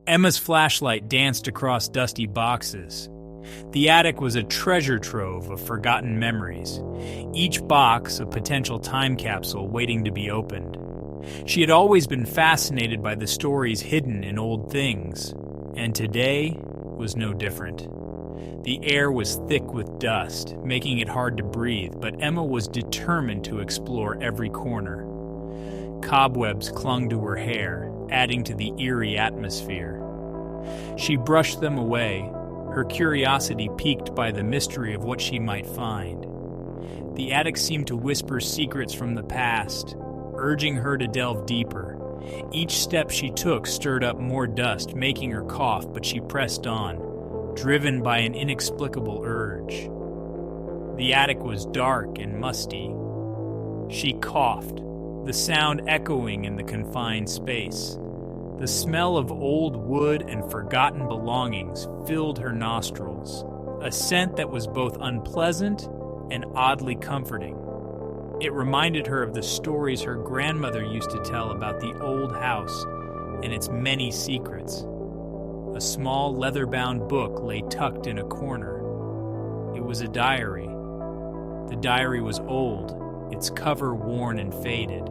Emma's flashlight danced across dusty boxes. The attic was a treasure trove of forgotten memories, each box a potential time capsule waiting to be opened. She had always been fascinated by the stories hidden in old things, and today was no different. The air was thick with dust, making it hard to breathe, but Emma was determined to explore every corner. Cobwebs clung to her hair, adding to the eerie atmosphere. She brushed them away, her curiosity piqued by the mystery of what she might find. The attic seemed to whisper secrets from the past, urging her to delve deeper. Each step she took stirred up more dust, making her cough, but she pressed on, driven by an inexplicable urge. The attic was dark and musty. She coughed, the sound echoing in the confined space. The smell of old wood and forgotten belongings filled her nostrils, a scent that was both unpleasant and oddly comforting. It reminded her of the stories her grandmother used to tell about the old house and its many secrets. A small leather-bound book lay tucked in a corner. It was a diary. The diary was old, its cover worn and faded.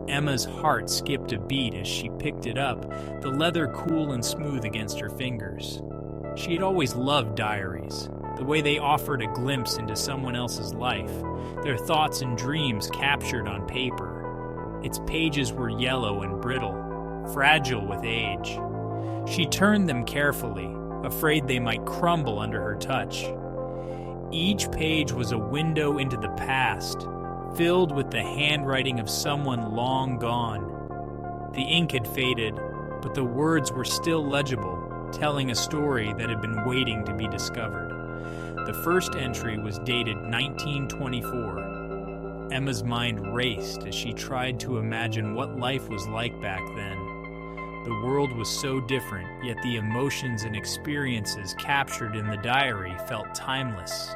Emma's heart skipped a beat as she picked it up, the leather cool and smooth against her fingers. She had always loved diaries, the way they offered a glimpse into someone else's life, their thoughts and dreams captured on paper. Its pages were yellow and brittle, fragile with age. She turned them carefully, afraid they might crumble under her touch. Each page was a window into the past, filled with the handwriting of someone long gone. The ink had faded, but the words were still legible, telling a story that had been waiting to be discovered. The first entry was dated 1924. Emma's mind raced as she tried to imagine what life was like back then. The world was so different, yet the emotions and experiences captured in the diary felt timeless.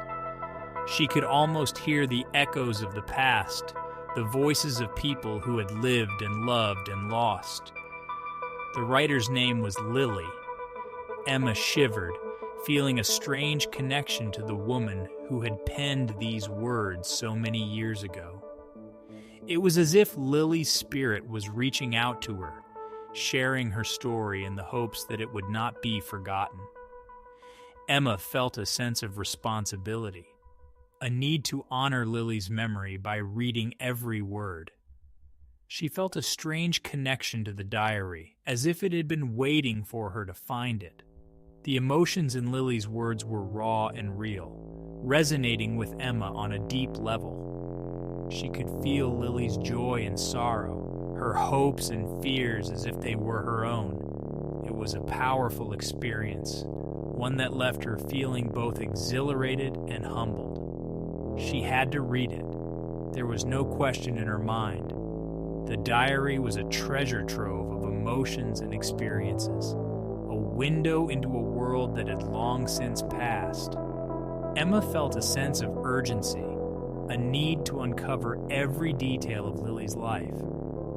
She could almost hear the echoes of the past, the voices of people who had lived and loved and lost. The writer's name was Lily. Emma shivered, feeling a strange connection to the woman who had penned these words so many years ago. It was as if Lily's spirit was reaching out to her, sharing her story in the hopes that it would not be forgotten. Emma felt a sense of responsibility, a need to honor Lily's memory by reading every word. She felt a strange connection to the diary, as if it had been waiting for her to find it. The emotions in Lily's words were raw and real, resonating with Emma on a deep level. She could feel Lily's joy and sorrow, her hopes and fears as if they were her own. It was a powerful experience, one that left her feeling both exhilarated and humbled. She had to read it. There was no question in her mind. The diary was a treasure trove of emotions and experiences, a window into a world that had long since passed. Emma felt a sense of urgency, a need to uncover every detail of Lily's life.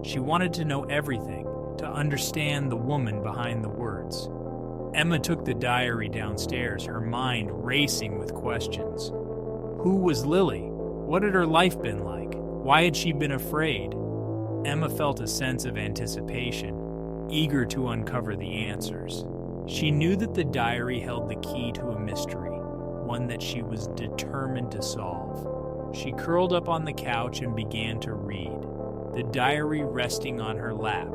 She wanted to know everything, to understand the woman behind the words. Emma took the diary downstairs, her mind racing with questions. Who was Lily? What had her life been like? Why had she been afraid? Emma felt a sense of anticipation, eager to uncover the answers. She knew that the diary held the key to a mystery, one that she was determined to solve. She curled up on the couch and began to read, the diary resting on her lap.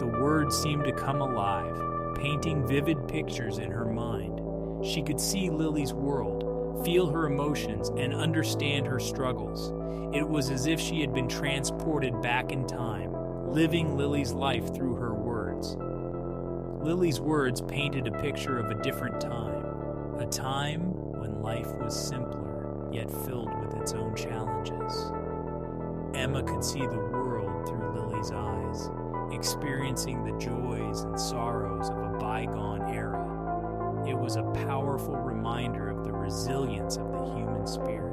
The words seemed to come alive, painting vivid pictures in her mind. She could see Lily's world, feel her emotions, and understand her struggles. It was as if she had been transported back in time, living Lily's life through her words. Lily's words painted a picture of a different time, a time when life was simpler, yet filled with its own challenges. Emma could see the world through Lily's eyes, experiencing the joys and sorrows of a bygone era. It was a powerful reminder of the resilience of the human spirit,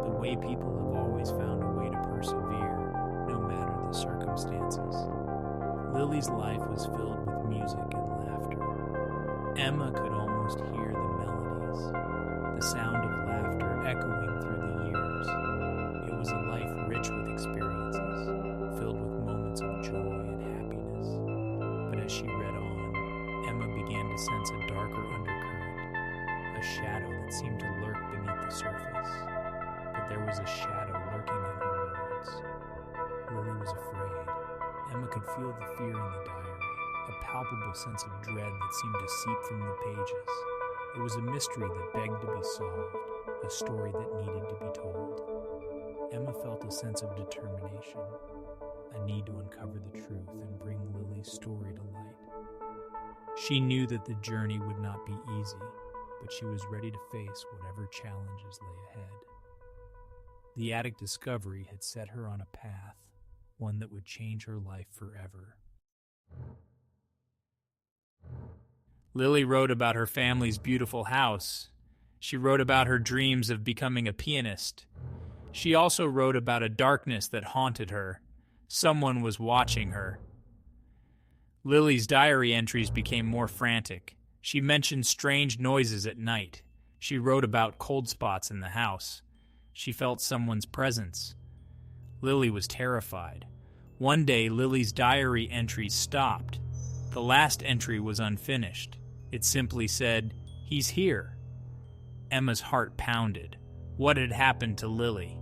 the way people have always found a way to persevere, no matter the circumstances. Lily's life was filled with music and laughter. Emma could almost hear the melodies, the sound of laughter echoing through the years. It was a life rich with experiences, filled with moments of joy and happiness. But as she read on, Emma began to sense a darker undercurrent, a shadow that seemed to lurk beneath the surface. But there was a shadow lurking in her words. Lily was afraid. Emma could feel the fear in the diary, a palpable sense of dread that seemed to seep from the pages. It was a mystery that begged to be solved, a story that needed to be told. Emma felt a sense of determination, a need to uncover the truth and bring Lily's story to light. She knew that the journey would not be easy, but she was ready to face whatever challenges lay ahead. The attic discovery had set her on a path, one that would change her life forever. Lily wrote about her family's beautiful house. She wrote about her dreams of becoming a pianist. She also wrote about a darkness that haunted her. Someone was watching her. Lily's diary entries became more frantic. She mentioned strange noises at night. She wrote about cold spots in the house. She felt someone's presence. Lily was terrified. One day, Lily's diary entries stopped. The last entry was unfinished. It simply said, "He's here." Emma's heart pounded. What had happened to Lily?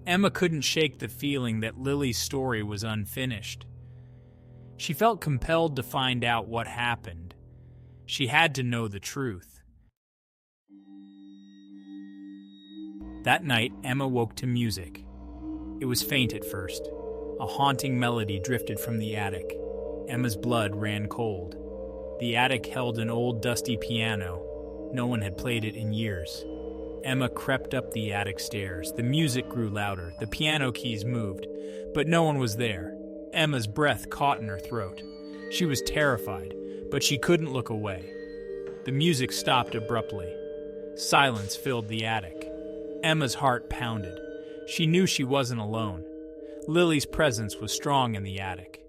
Emma couldn't shake the feeling that Lily's story was unfinished. She felt compelled to find out what happened. She had to know the truth. That night, Emma woke to music. It was faint at first. A haunting melody drifted from the attic. Emma's blood ran cold. The attic held an old, dusty piano. No one had played it in years. Emma crept up the attic stairs. The music grew louder. The piano keys moved, but no one was there. Emma's breath caught in her throat. She was terrified, but she couldn't look away. The music stopped abruptly. Silence filled the attic. Emma's heart pounded. She knew she wasn't alone. Lily's presence was strong in the attic.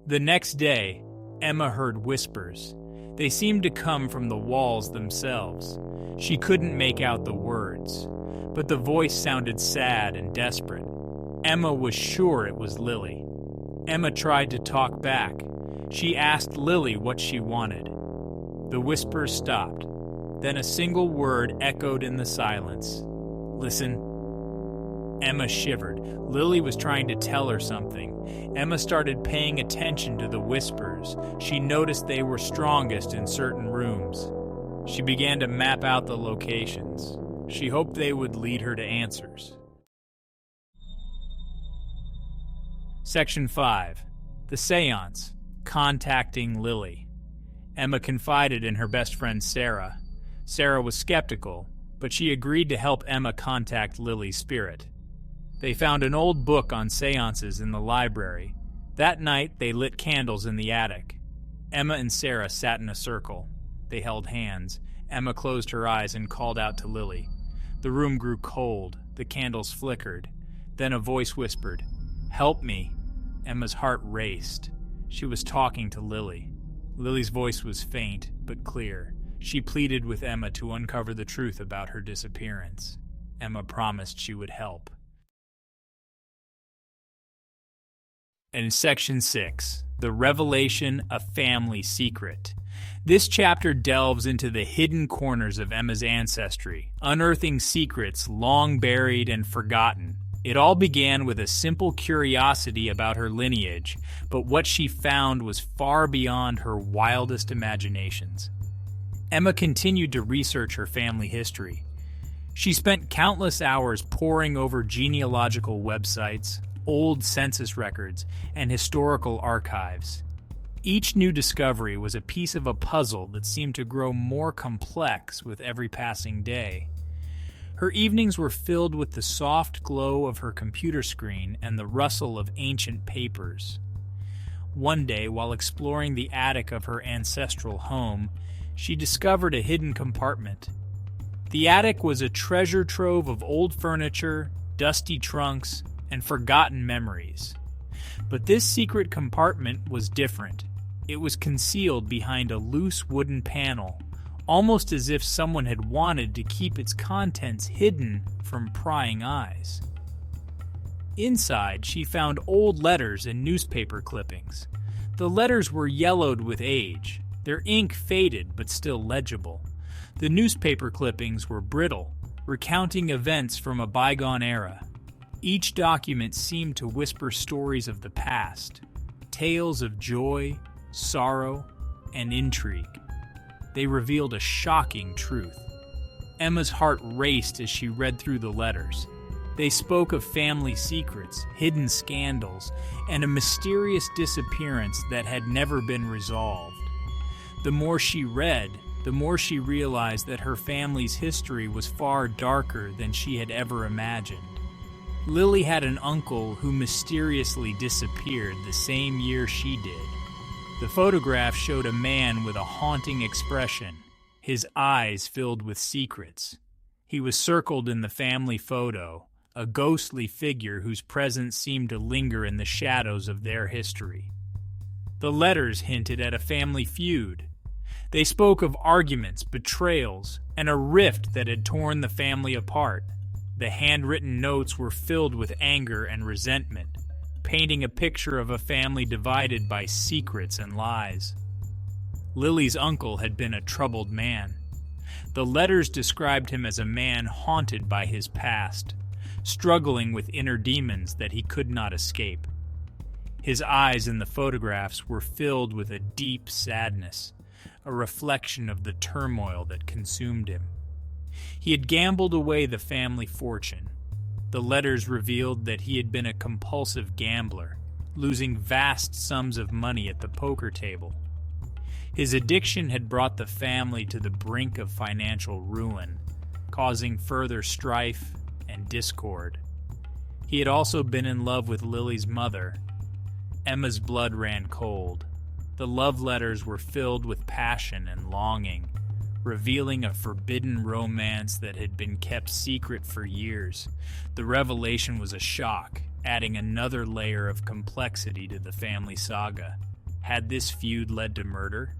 The next day, Emma heard whispers. They seemed to come from the walls themselves. She couldn't make out the words, but the voice sounded sad and desperate. Emma was sure it was Lily. Emma tried to talk back. She asked Lily what she wanted. The whispers stopped. Then a single word echoed in the silence. "Listen." Emma shivered. Lily was trying to tell her something. Emma started paying attention to the whispers. She noticed they were strongest in certain rooms. She began to map out the locations. She hoped they would lead her to answers. Section 5. The Seance. Contacting Lily. Emma confided in her best friend Sarah. Sarah was skeptical, but she agreed to help Emma contact Lily's spirit. They found an old book on seances in the library. That night, they lit candles in the attic. Emma and Sarah sat in a circle. They held hands. Emma closed her eyes and called out to Lily. The room grew cold. The candles flickered. Then a voice whispered, "Help me." Emma's heart raced. She was talking to Lily. Lily's voice was faint, but clear. She pleaded with Emma to uncover the truth about her disappearance. Emma promised she would help. In Section 6, The Revelation, a Family Secret. This chapter delves into the hidden corners of Emma's ancestry, unearthing secrets long buried and forgotten. It all began with a simple curiosity about her lineage, but what she found was far beyond her wildest imaginations. Emma continued to research her family history. She spent countless hours poring over genealogical websites, old census records, and historical archives. Each new discovery was a piece of a puzzle that seemed to grow more complex with every passing day. Her evenings were filled with the soft glow of her computer screen and the rustle of ancient papers. One day, while exploring the attic of her ancestral home, she discovered a hidden compartment. The attic was a treasure trove of old furniture, dusty trunks, and forgotten memories. But this secret compartment was different. It was concealed behind a loose wooden panel, almost as if someone had wanted to keep its contents hidden from prying eyes. Inside, she found old letters and newspaper clippings. The letters were yellowed with age, their ink faded but still legible. The newspaper clippings were brittle, recounting events from a bygone era. Each document seemed to whisper stories of the past, tales of joy, sorrow, and intrigue. They revealed a shocking truth. Emma's heart raced as she read through the letters. They spoke of family secrets, hidden scandals, and a mysterious disappearance that had never been resolved. The more she read, the more she realized that her family's history was far darker than she had ever imagined. Lily had an uncle who mysteriously disappeared the same year she did. The photograph showed a man with a haunting expression, his eyes filled with secrets. He was circled in the family photo, a ghostly figure whose presence seemed to linger in the shadows of their history. The letters hinted at a family feud. They spoke of arguments, betrayals, and a rift that had torn the family apart. The handwritten notes were filled with anger and resentment, painting a picture of a family divided by secrets and lies. Lily's uncle had been a troubled man. The letters described him as a man haunted by his past, struggling with inner demons that he could not escape. His eyes in the photographs were filled with a deep sadness, a reflection of the turmoil that consumed him. He had gambled away the family fortune. The letters revealed that he had been a compulsive gambler, losing vast sums of money at the poker table. His addiction had brought the family to the brink of financial ruin, causing further strife and discord. He had also been in love with Lily's mother. Emma's blood ran cold. The love letters were filled with passion and longing, revealing a forbidden romance that had been kept secret for years. The revelation was a shock, adding another layer of complexity to the family saga. Had this feud led to murder?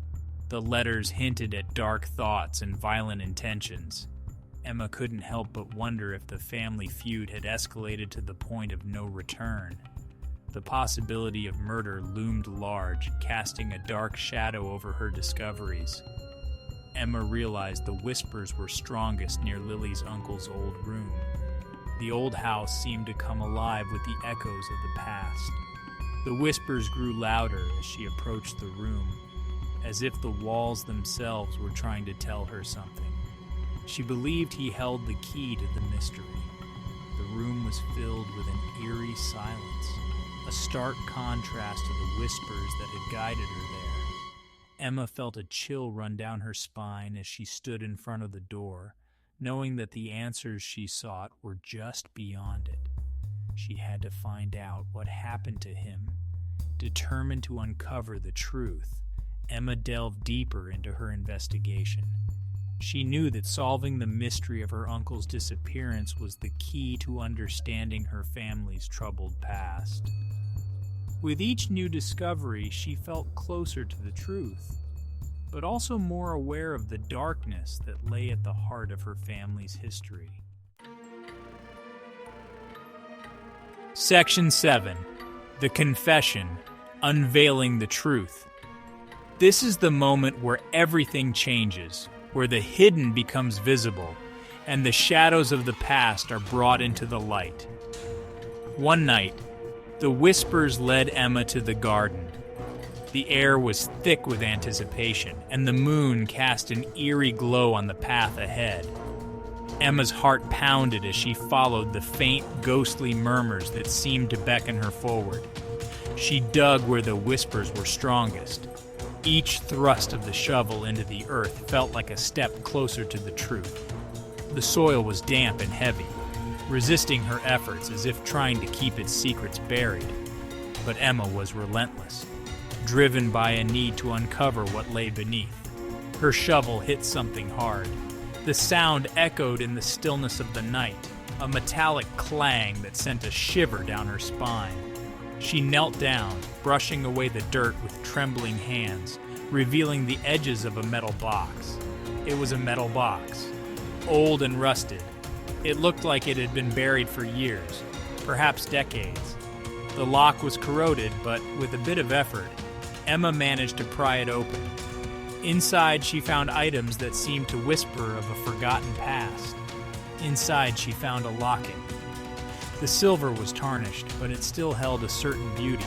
The letters hinted at dark thoughts and violent intentions. Emma couldn't help but wonder if the family feud had escalated to the point of no return. The possibility of murder loomed large, casting a dark shadow over her discoveries. Emma realized the whispers were strongest near Lily's uncle's old room. The old house seemed to come alive with the echoes of the past. The whispers grew louder as she approached the room, as if the walls themselves were trying to tell her something. She believed he held the key to the mystery. The room was filled with an eerie silence, a stark contrast to the whispers that had guided her there. Emma felt a chill run down her spine as she stood in front of the door, knowing that the answers she sought were just beyond it. She had to find out what happened to him. Determined to uncover the truth, Emma delved deeper into her investigation. She knew that solving the mystery of her uncle's disappearance was the key to understanding her family's troubled past. With each new discovery, she felt closer to the truth, but also more aware of the darkness that lay at the heart of her family's history. Section 7. The Confession, Unveiling the Truth. This is the moment where everything changes, where the hidden becomes visible, and the shadows of the past are brought into the light. One night, the whispers led Emma to the garden. The air was thick with anticipation, and the moon cast an eerie glow on the path ahead. Emma's heart pounded as she followed the faint, ghostly murmurs that seemed to beckon her forward. She dug where the whispers were strongest. Each thrust of the shovel into the earth felt like a step closer to the truth. The soil was damp and heavy, resisting her efforts as if trying to keep its secrets buried. But Emma was relentless, driven by a need to uncover what lay beneath. Her shovel hit something hard. The sound echoed in the stillness of the night, a metallic clang that sent a shiver down her spine. She knelt down, brushing away the dirt with trembling hands, revealing the edges of a metal box. It was a metal box, old and rusted. It looked like it had been buried for years, perhaps decades. The lock was corroded, but with a bit of effort, Emma managed to pry it open. Inside, she found items that seemed to whisper of a forgotten past. Inside, she found a locket. The silver was tarnished, but it still held a certain beauty.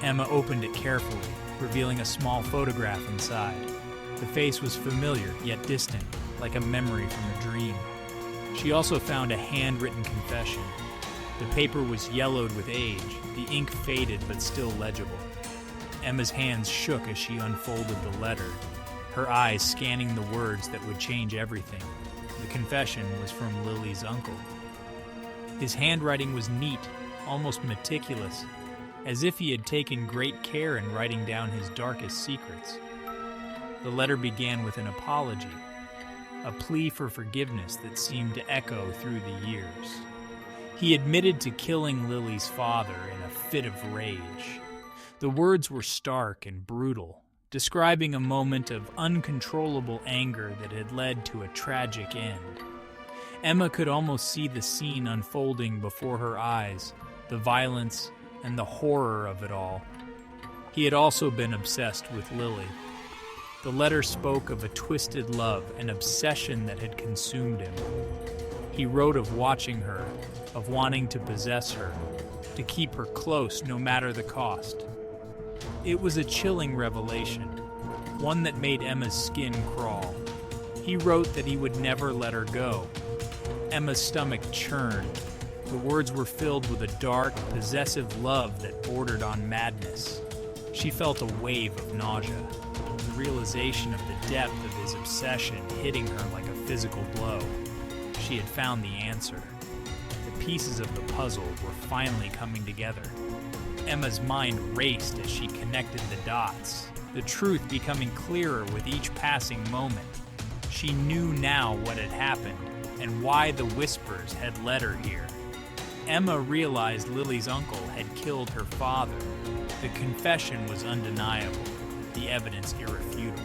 Emma opened it carefully, revealing a small photograph inside. The face was familiar, yet distant, like a memory from a dream. She also found a handwritten confession. The paper was yellowed with age, the ink faded but still legible. Emma's hands shook as she unfolded the letter, her eyes scanning the words that would change everything. The confession was from Lily's uncle. His handwriting was neat, almost meticulous, as if he had taken great care in writing down his darkest secrets. The letter began with an apology, a plea for forgiveness that seemed to echo through the years. He admitted to killing Lily's father in a fit of rage. The words were stark and brutal, describing a moment of uncontrollable anger that had led to a tragic end. Emma could almost see the scene unfolding before her eyes, the violence and the horror of it all. He had also been obsessed with Lily. The letter spoke of a twisted love, an obsession that had consumed him. He wrote of watching her, of wanting to possess her, to keep her close no matter the cost. It was a chilling revelation, one that made Emma's skin crawl. He wrote that he would never let her go. Emma's stomach churned. The words were filled with a dark, possessive love that bordered on madness. She felt a wave of nausea, the realization of the depth of his obsession hitting her like a physical blow. She had found the answer. The pieces of the puzzle were finally coming together. Emma's mind raced as she connected the dots, the truth becoming clearer with each passing moment. She knew now what had happened and why the whispers had led her here. Emma realized Lily's uncle had killed her father. The confession was undeniable, the evidence irrefutable.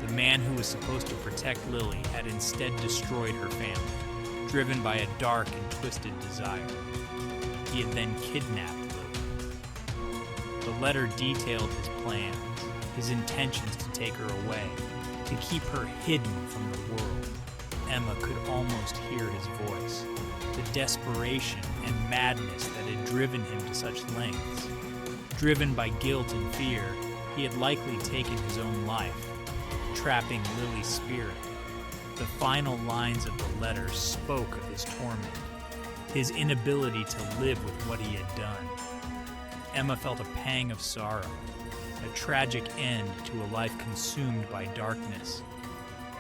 The man who was supposed to protect Lily had instead destroyed her family, driven by a dark and twisted desire. He had then kidnapped Lily. The letter detailed his plans, his intentions to take her away, to keep her hidden from the world. Emma could almost hear his voice, the desperation and madness that had driven him to such lengths. Driven by guilt and fear, he had likely taken his own life, trapping Lily's spirit. The final lines of the letter spoke of his torment, his inability to live with what he had done. Emma felt a pang of sorrow, a tragic end to a life consumed by darkness.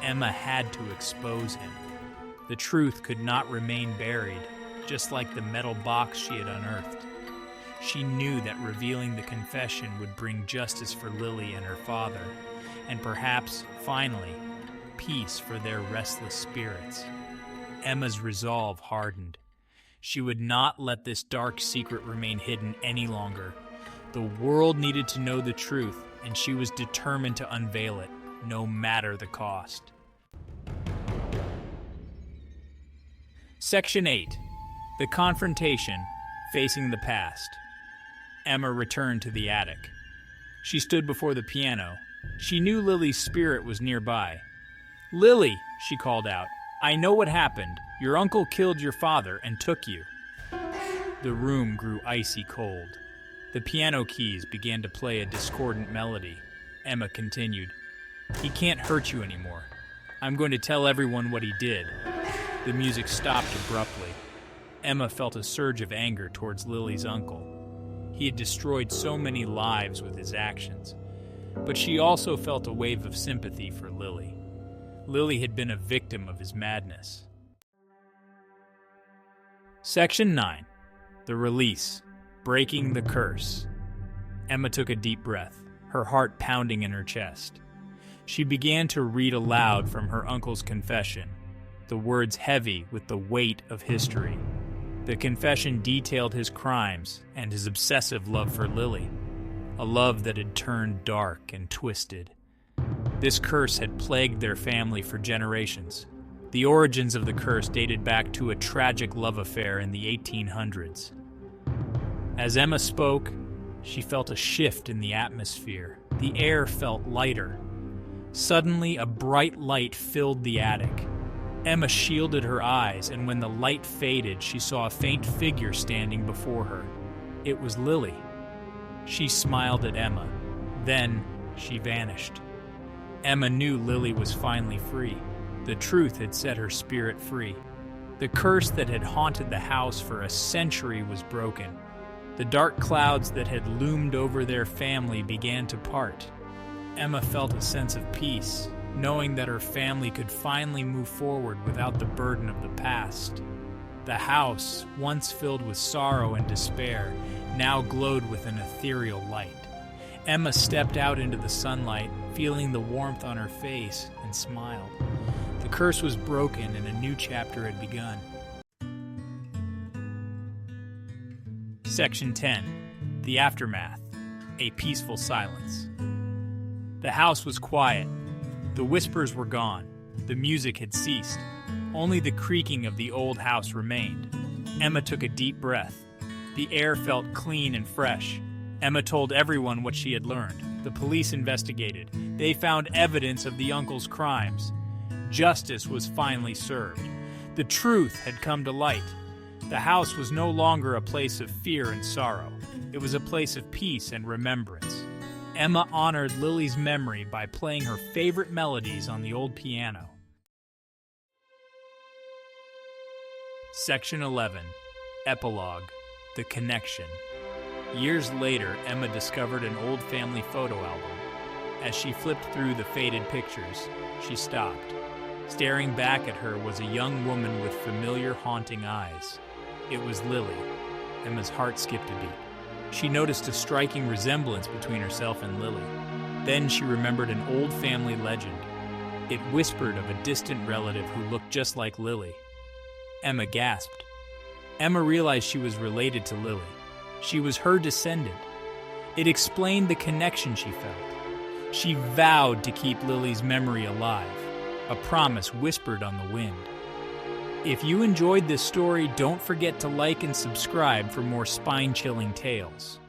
Emma had to expose him. The truth could not remain buried, just like the metal box she had unearthed. She knew that revealing the confession would bring justice for Lily and her father, and perhaps, finally, peace for their restless spirits. Emma's resolve hardened. She would not let this dark secret remain hidden any longer. The world needed to know the truth, and she was determined to unveil it, no matter the cost. Section 8. The Confrontation, Facing the Past. Emma returned to the attic. She stood before the piano. She knew Lily's spirit was nearby. "Lily," she called out, "I know what happened. Your uncle killed your father and took you." The room grew icy cold. The piano keys began to play a discordant melody. Emma continued, "He can't hurt you anymore. I'm going to tell everyone what he did." The music stopped abruptly. Emma felt a surge of anger towards Lily's uncle. He had destroyed so many lives with his actions. But she also felt a wave of sympathy for Lily. Lily had been a victim of his madness. Section 9. The Release. Breaking the Curse. Emma took a deep breath, her heart pounding in her chest. She began to read aloud from her uncle's confession. the words heavy with the weight of history. The confession detailed his crimes and his obsessive love for Lily, a love that had turned dark and twisted. This curse had plagued their family for generations. The origins of the curse dated back to a tragic love affair in the 1800s. As Emma spoke, she felt a shift in the atmosphere. The air felt lighter. Suddenly, a bright light filled the attic. Emma shielded her eyes, and when the light faded, she saw a faint figure standing before her. It was Lily. She smiled at Emma. Then, she vanished. Emma knew Lily was finally free. The truth had set her spirit free. The curse that had haunted the house for a century was broken. The dark clouds that had loomed over their family began to part. Emma felt a sense of peace, knowing that her family could finally move forward without the burden of the past. The house, once filled with sorrow and despair, now glowed with an ethereal light. Emma stepped out into the sunlight, feeling the warmth on her face, and smiled. The curse was broken and a new chapter had begun. Section 10. The Aftermath. A Peaceful Silence. The house was quiet. The whispers were gone. The music had ceased. Only the creaking of the old house remained. Emma took a deep breath. The air felt clean and fresh. Emma told everyone what she had learned. The police investigated. They found evidence of the uncle's crimes. Justice was finally served. The truth had come to light. The house was no longer a place of fear and sorrow. It was a place of peace and remembrance. Emma honored Lily's memory by playing her favorite melodies on the old piano. Section 11. Epilogue. The Connection. Years later, Emma discovered an old family photo album. As she flipped through the faded pictures, she stopped. Staring back at her was a young woman with familiar, haunting eyes. It was Lily. Emma's heart skipped a beat. She noticed a striking resemblance between herself and Lily. Then she remembered an old family legend. It whispered of a distant relative who looked just like Lily. Emma gasped. Emma realized she was related to Lily. She was her descendant. It explained the connection she felt. She vowed to keep Lily's memory alive, a promise whispered on the wind. If you enjoyed this story, don't forget to like and subscribe for more spine-chilling tales.